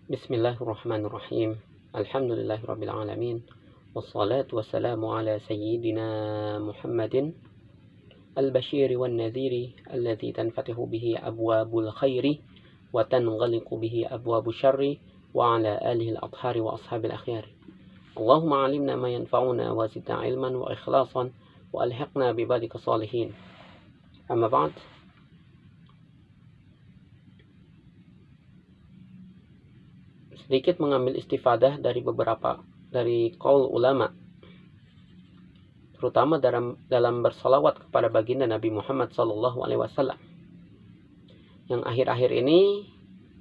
Bismillahirrahmanirrahim. Alhamdulillahirabbil alamin. Wassalatu wassalamu ala sayyidina Muhammadin al-bashiri wan nadhiri alladzi tanfatihu bihi abwabul khairi wa tanghaliqu bihi abwabus syarri wa ala alihi al-athhari wa ashabil akhyari. Allahumma 'allimna ma yanfa'una wa zidna ilman wa ikhlasan wa alhiqna bi ibadika shalihin. Amma ba'd. Sedikit mengambil istifadah dari qaul ulama, terutama dalam bersalawat kepada baginda Nabi Muhammad SAW, yang akhir-akhir ini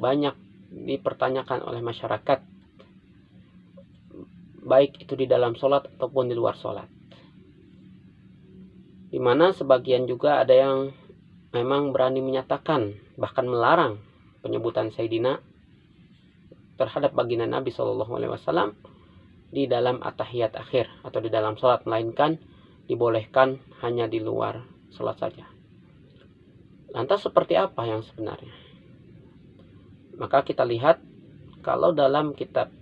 banyak dipertanyakan oleh masyarakat, baik itu di dalam sholat ataupun di luar sholat, di mana sebagian juga ada yang memang berani menyatakan, bahkan melarang penyebutan Sayyidina terhadap baginda Nabi SAW di dalam at-tahiyat akhir atau di dalam sholat, melainkan dibolehkan hanya di luar sholat saja. Lantas seperti apa yang sebenarnya? Maka kita lihat kalau dalam kitab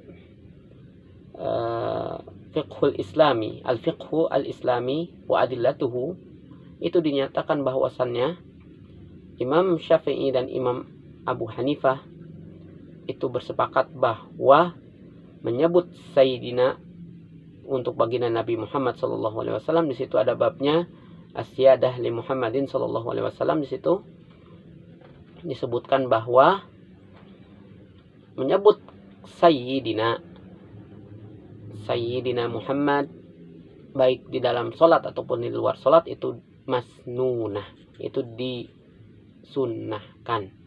Fiqhul Islami, Al-Fiqhu Al-Islami wa Adillatuhu, itu dinyatakan bahwasannya Imam Syafi'i dan Imam Abu Hanifah itu bersepakat bahwa menyebut Sayyidina untuk baginda Nabi Muhammad SAW, di situ ada babnya As-Siyadah li Muhammadin SAW. Di situ disebutkan bahwa menyebut Sayyidina Muhammad baik di dalam sholat ataupun di luar sholat itu masnunah, itu disunnahkan.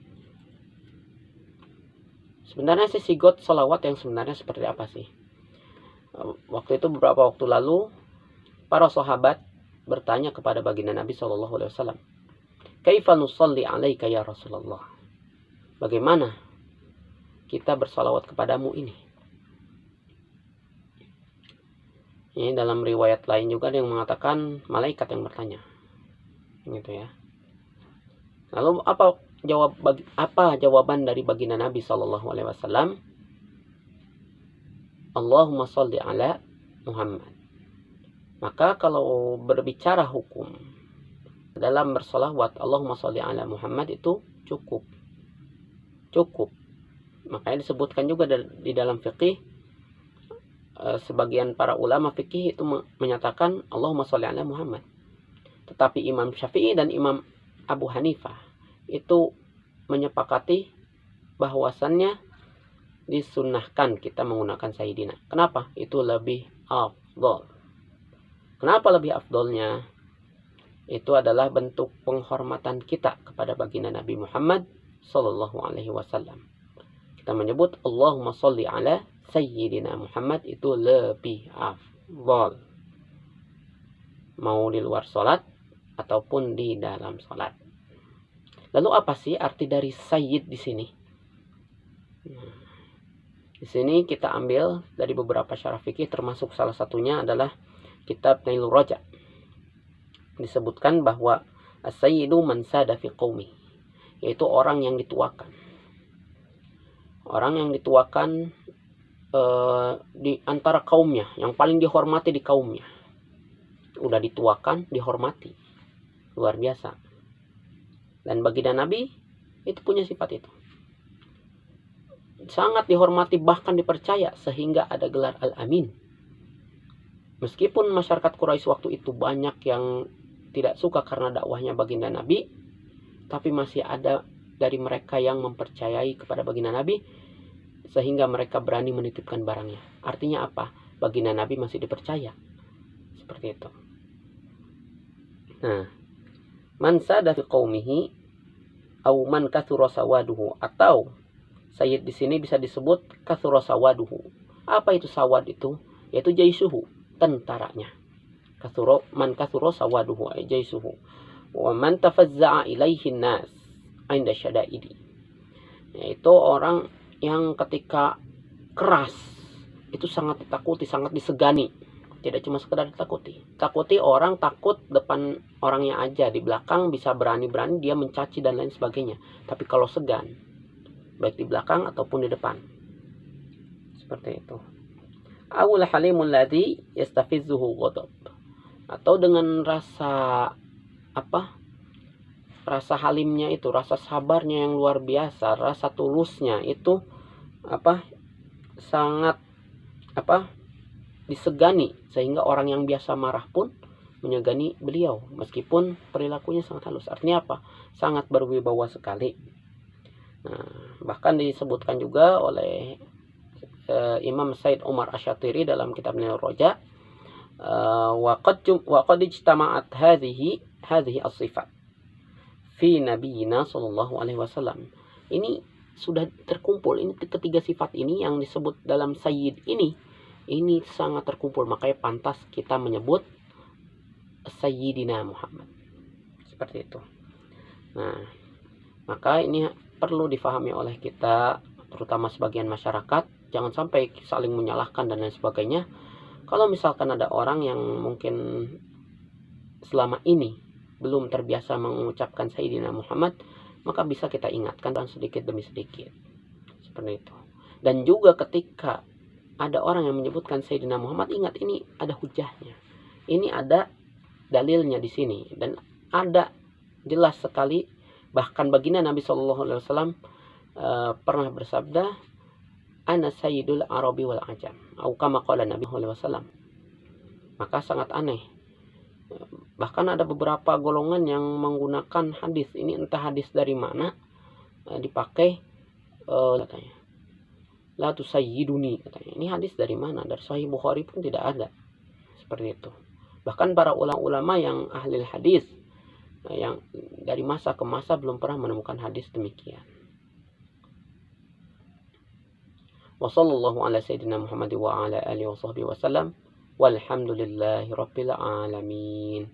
Sebenarnya sigot salawat yang sebenarnya seperti apa sih? Waktu itu beberapa waktu lalu para sahabat bertanya kepada baginda Nabi SAW, "Kaifa nusalli 'alaika ya Rasulullah?" Bagaimana kita bersalawat kepadamu ini? Ini dalam riwayat lain juga ada yang mengatakan malaikat yang bertanya. Gitu ya. Lalu apa jawaban dari baginda Nabi SAW? Allahumma sholli ala Muhammad. Maka kalau berbicara hukum dalam bersolawat Allahumma sholli ala Muhammad itu cukup. Makanya disebutkan juga di dalam fikih, sebagian para ulama fikih itu menyatakan Allahumma sholli ala Muhammad. Tetapi Imam Syafi'i dan Imam Abu Hanifah itu menyepakati bahwasannya disunnahkan kita menggunakan Sayyidina. Kenapa? Itu lebih afdol. Kenapa lebih afdolnya? Itu adalah bentuk penghormatan kita kepada baginda Nabi Muhammad SAW. Kita menyebut Allahumma sholli ala Sayyidina Muhammad itu lebih afdol, mau di luar sholat ataupun di dalam sholat. Lalu apa sih arti dari Sayyid di sini? Di sini kita ambil dari beberapa syarah fikih, termasuk salah satunya adalah kitab Nailur Raja. Disebutkan bahwa as-sayyidu man sada fi qaumi, yaitu orang yang dituakan. Orang yang dituakan di antara kaumnya, yang paling dihormati di kaumnya. Udah dituakan, dihormati. Luar biasa. Dan baginda Nabi itu punya sifat itu. Sangat dihormati, bahkan dipercaya, sehingga ada gelar Al-Amin. Meskipun masyarakat Quraisy waktu itu banyak yang tidak suka karena dakwahnya baginda Nabi, tapi masih ada dari mereka yang mempercayai kepada baginda Nabi, sehingga mereka berani menitipkan barangnya. Artinya apa? Baginda Nabi masih dipercaya. Seperti itu. Nah, man sada fi qaumihi au man kathura sawaduhu, atau sayyid di sini bisa disebut kathura sawaduhu. Apa itu sawad itu? Yaitu jaisuhu, tentaranya. Man kathura sawaduhu ay jaisuhu. Wa man tafazza'a ilaihi nas 'inda syada'idi. Yaitu orang yang ketika keras itu sangat ditakuti, sangat disegani. Tidak cuma sekedar takuti orang takut depan orangnya aja, di belakang bisa berani-berani dia mencaci dan lain sebagainya. Tapi kalau segan, baik di belakang ataupun di depan, Seperti itu. Awul halimul ladzi yastafizzuhu ghadab. Atau dengan rasa rasa halimnya itu, rasa sabarnya yang luar biasa, rasa tulusnya itu sangat disegani, sehingga orang yang biasa marah pun menyegani beliau meskipun perilakunya sangat halus. Artinya apa? Sangat berwibawa sekali. Nah, bahkan disebutkan juga oleh Imam Said Umar Asyatiri dalam kitabnya Roja, wa qad ijtama'at hadhihi as-sifat fi nabiyina sallallahu alaihi wasallam. Ini sudah terkumpul, ini ketiga sifat ini yang disebut dalam Sayyid ini sangat terkumpul, makanya pantas kita menyebut Sayyidina Muhammad. Seperti itu. Nah, maka ini perlu difahami oleh kita, terutama sebagian masyarakat, jangan sampai saling menyalahkan dan lain sebagainya. Kalau misalkan ada orang yang mungkin selama ini belum terbiasa mengucapkan Sayyidina Muhammad, maka bisa kita ingatkan dan sedikit demi sedikit. Seperti itu. Dan juga ketika ada orang yang menyebutkan Sayyidina Muhammad, ingat ini ada hujahnya. Ini ada dalilnya di sini dan ada jelas sekali. Bahkan baginda Nabi Shallallahu Alaihi Wasallam pernah bersabda, "Ana Sayyidul Arabi wal Ajam." Atau kama qala Nabi Shallallahu Alaihi Wasallam. Maka sangat aneh. Bahkan ada beberapa golongan yang menggunakan hadis ini, entah hadis dari mana dipakai, katanya la tusayyiduni, katanya. Ini hadis dari mana? Dari Sahih Bukhari pun tidak ada. Seperti itu. Bahkan para ulama yang ahli hadis yang dari masa ke masa belum pernah menemukan hadis demikian. Wa sallallahu ala sayyidina Muhammad wa ala alihi wa sahbihi wasallam. Walhamdulillahi rabbil alamin.